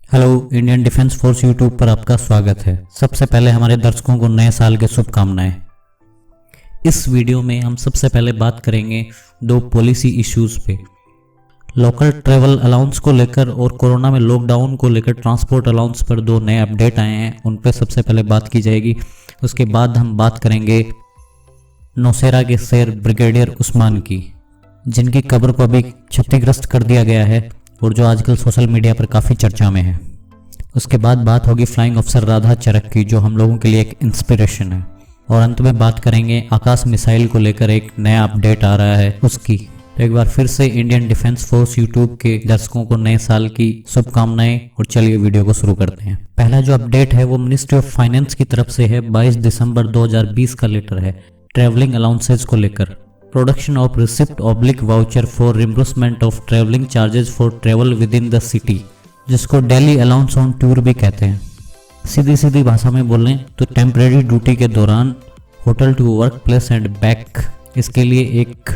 Hello, Indian defence force YouTube पर आपका स्वागत है। सबसे पहले हमारे दर्शकों को नए साल के शुभकामनाएं। इस वीडियो में हम सबसे पहले बात करेंगे दो पॉलिसी इश्यूज पे। लोकल ट्रैवल अलाउंस को लेकर और कोरोना में लॉकडाउन को लेकर ट्रांसपोर्ट अलाउंस पर दो नए अपडेट आए हैं, उन पर सबसे पहले बात की जाएगी। उसके बाद हम बात करेंगे नौशेरा के शेर ब्रिगेडियर उस्मान की, जिनकी कब्र को अभी क्षतिग्रस्त कर दिया गया है और जो आजकल सोशल मीडिया पर काफ़ी चर्चा में है। उसके बाद बात होगी फ्लाइंग अफसर राधा चरक की, जो हम लोगों के लिए एक इंस्पिरेशन है। और अंत में बात करेंगे आकाश मिसाइल को लेकर एक नया अपडेट आ रहा है उसकी। तो एक बार फिर से इंडियन डिफेंस फोर्स यूट्यूब के दर्शकों को नए साल की शुभकामनाएं। और चलिए वीडियो को शुरू करते हैं। पहला जो अपडेट है वो मिनिस्ट्री ऑफ फाइनेंस की तरफ से है। 22 दिसंबर 2020 का लेटर है ट्रैवलिंग अलाउंसेज को लेकर। Production of receipt oblique voucher for reimbursement of travelling charges for travel with in the city, जिसको डेली अलाउंस ऑन टूर भी कहते हैं। सीधी सीधी भाषा में बोलें तो टेम्परेरी ड्यूटी के दौरान hotel to workplace and back, इसके लिए एक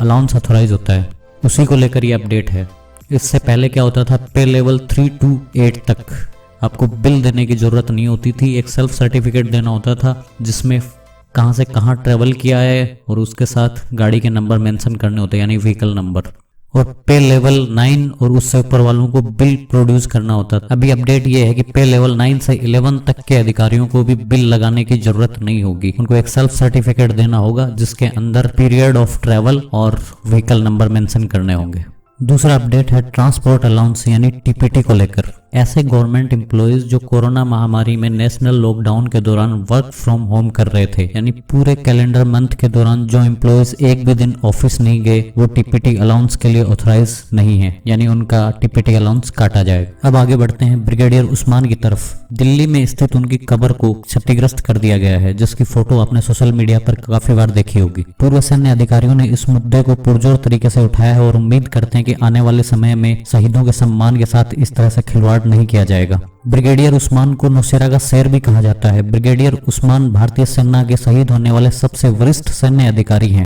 अलाउंस अथोराइज होता है, उसी को लेकर ये अपडेट है। इससे पहले क्या होता था, पे लेवल 3 to 8 तक आपको बिल देने की ज़रूरत नहीं होती थी। एक सेल्फ सर्टिफिकेट देना होता था जिसमें कहाँ से कहाँ ट्रैवल किया है और उसके साथ गाड़ी के नंबर मेंशन करने होते हैं, यानी व्हीकल नंबर। और पे लेवल 9 और उससे ऊपर वालों को बिल प्रोड्यूस करना होता था। अभी अपडेट ये है कि पे लेवल 9 से 11 तक के अधिकारियों को भी बिल लगाने की जरूरत नहीं होगी। उनको एक सेल्फ सर्टिफिकेट देना होगा जिसके अंदर पीरियड ऑफ ट्रैवल और व्हीकल नंबर मेंशन करने होंगे। दूसरा अपडेट है ट्रांसपोर्ट अलाउंस यानी टीपीटी को लेकर। ऐसे गवर्नमेंट एम्प्लॉयज जो कोरोना महामारी में नेशनल लॉकडाउन के दौरान वर्क फ्रॉम होम कर रहे थे, यानी पूरे कैलेंडर मंथ के दौरान जो एम्प्लॉयज एक भी दिन ऑफिस नहीं गए, वो टीपीटी अलाउंस के लिए ऑथराइज नहीं है, यानी उनका टीपीटी अलाउंस काटा जाएगा। अब आगे बढ़ते हैं ब्रिगेडियर उस्मान की तरफ। दिल्ली में स्थित उनकी कब्र को क्षतिग्रस्त कर दिया गया है, जिसकी फोटो आपने सोशल मीडिया पर काफी बार देखी होगी। पूर्व सैन्य अधिकारियों ने इस मुद्दे को पुरजोर तरीके से उठाया है और उम्मीद करते हैं कि आने वाले समय में शहीदों के सम्मान के साथ इस तरह से खिलवाड़ नहीं किया जाएगा। ब्रिगेडियर उस्मान को नौशेरा का शेर भी कहा जाता है। ब्रिगेडियर उस्मान भारतीय सेना के शहीद होने वाले सबसे वरिष्ठ सैन्य अधिकारी हैं।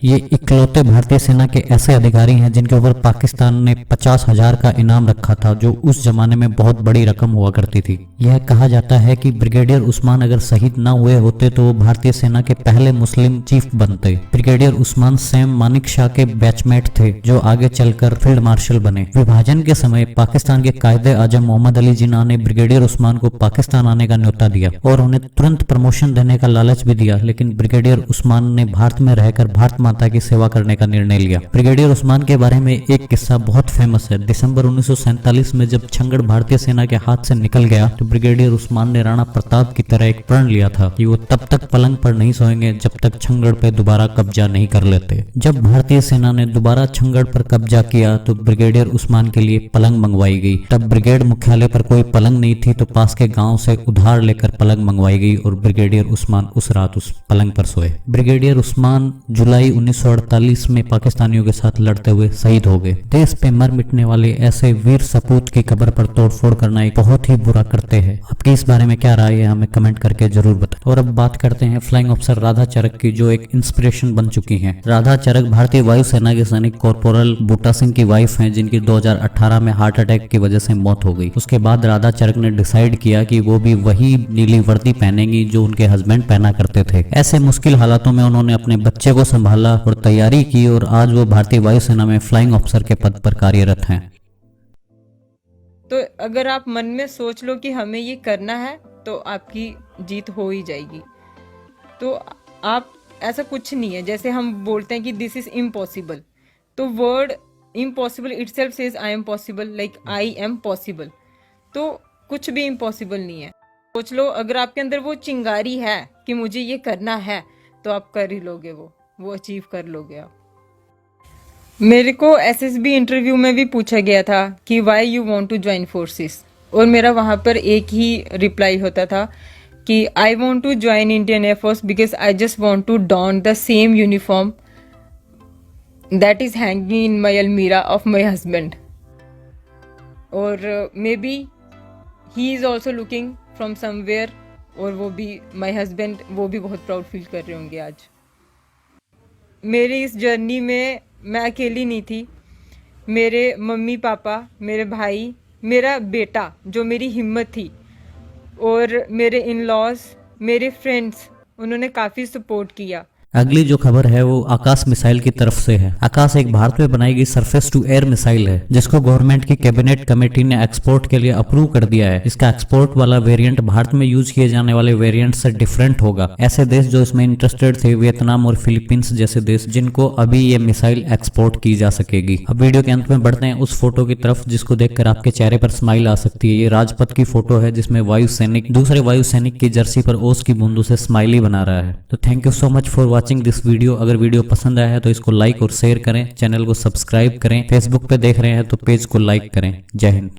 ये इकलौते भारतीय सेना के ऐसे अधिकारी हैं जिनके ऊपर पाकिस्तान ने 50,000 का इनाम रखा था, जो उस जमाने में बहुत बड़ी रकम हुआ करती थी। यह कहा जाता है कि ब्रिगेडियर उस्मान अगर शहीद न हुए होते तो वो भारतीय सेना के पहले मुस्लिम चीफ बनते। ब्रिगेडियर उस्मान सैम मानिक शाह के बैचमेट थे, जो आगे चलकर फील्ड मार्शल बने। विभाजन के समय पाकिस्तान के कायदे आजम मोहम्मद अली जिन्ना ने ब्रिगेडियर उस्मान को पाकिस्तान आने का न्योता दिया और उन्हें तुरंत प्रमोशन देने का लालच भी दिया, लेकिन ब्रिगेडियर उस्मान ने भारत में रहकर भारत माता की सेवा करने का निर्णय लिया। ब्रिगेडियर उस्मान के बारे में एक किस्सा बहुत फेमस है। दिसंबर 1947 में जब छंगड़ भारतीय सेना के हाथ से निकल गया तो ब्रिगेडियर उस्मान ने राणा प्रताप की तरह एक प्रण लिया था कि वो तब तक पलंग पर नहीं सोएंगे जब तक छंगड़ पे दोबारा कब्जा नहीं कर लेते। जब भारतीय सेना ने दोबारा छंगड़ पर कब्जा किया तो ब्रिगेडियर उस्मान के लिए पलंग मंगवाई गई। तब ब्रिगेड मुख्यालय पर कोई पलंग नहीं थी तो पास के गांव से उधार लेकर पलंग मंगवाई गई और ब्रिगेडियर उस्मान उस रात उस पलंग पर सोए। ब्रिगेडियर उस्मान जुलाई 1948 में पाकिस्तानियों के साथ लड़ते हुए शहीद हो गए। देश पे मर मिटने वाले ऐसे वीर सपूत की कब्र पर तोड़फोड़ करना एक बहुत ही बुरा करते हैं। आपकी इस बारे में क्या राय है, हमें कमेंट करके जरूर बताएं। और अब बात करते हैं फ्लाइंग अफसर राधा चरक की, जो एक इंस्पिरेशन बन चुकी हैं। राधा चरक भारतीय वायुसेना के सैनिक कॉर्पोरल बूटा सिंह की वाइफ हैं, जिनकी 2018 में हार्ट अटैक की वजह से मौत हो गई। उसके बाद राधा चरक ने डिसाइड किया कि वो भी वही नीली वर्दी पहनेंगी जो उनके हस्बैंड पहना करते थे। ऐसे मुश्किल हालातों में उन्होंने अपने बच्चे को संभाला और तैयारी की और आज वो भारतीय वायुसेना में फ्लाइंग ऑफिसर के पद पर कार्यरत हैं। तो अगर आप मन में सोच लो कि हमें ये करना है तो आपकी जीत हो ही जाएगी। तो आप ऐसा कुछ नहीं है, जैसे हम बोलते हैं कि दिस इज इम्पॉसिबल, तो word impossible itself says I am possible, like I am possible. तो कुछ भी इम्पॉसिबल नहीं है। सोच लो, अगर आपके अंदर वो चिंगारी है कि मुझे ये करना है तो आप कर ही लोगे, वो अचीव कर लोगे आप। मेरे को एसएसबी इंटरव्यू में भी पूछा गया था कि why you want to join forces, और मेरा वहाँ पर एक ही रिप्लाई होता था कि I want to join Indian air force because I just want to don the same uniform that is hanging in my अलमीरा ऑफ माई हस्बैंड। और maybe he is also looking from somewhere, और वो भी my husband, वो भी बहुत proud feel कर रहे होंगे आज। मेरी इस जर्नी में मैं अकेली नहीं थी, मेरे मम्मी पापा, मेरे भाई, मेरा बेटा जो मेरी हिम्मत थी, और मेरे इन लॉज, मेरे फ्रेंड्स, उन्होंने काफ़ी सपोर्ट किया। अगली जो खबर है वो आकाश मिसाइल की तरफ से है। आकाश एक भारत में बनाई गई सरफेस टू एयर मिसाइल है जिसको गवर्नमेंट की कैबिनेट कमेटी ने एक्सपोर्ट के लिए अप्रूव कर दिया है। इसका एक्सपोर्ट वाला वेरिएंट भारत में यूज किए जाने वाले वेरिएंट से डिफरेंट होगा। ऐसे देश जो इसमें इंटरेस्टेड थे वियतनाम और फिलीपींस जैसे देश, जिनको अभी ये मिसाइल एक्सपोर्ट की जा सकेगी। अब वीडियो के अंत में बढ़ते हैं उस फोटो की तरफ जिसको देखकर आपके चेहरे पर स्माइल आ सकती है। ये राजपथ की फोटो है जिसमें वायु सैनिक दूसरे वायु सैनिक की जर्सी पर ओस की बूंदों से स्माइली बना रहा है। तो thank you so much for watching this video. अगर वीडियो पसंद आया है तो इसको लाइक और शेयर करें, चैनल को सब्सक्राइब करें, फेसबुक पे देख रहे हैं तो पेज को लाइक करें। जय हिंद।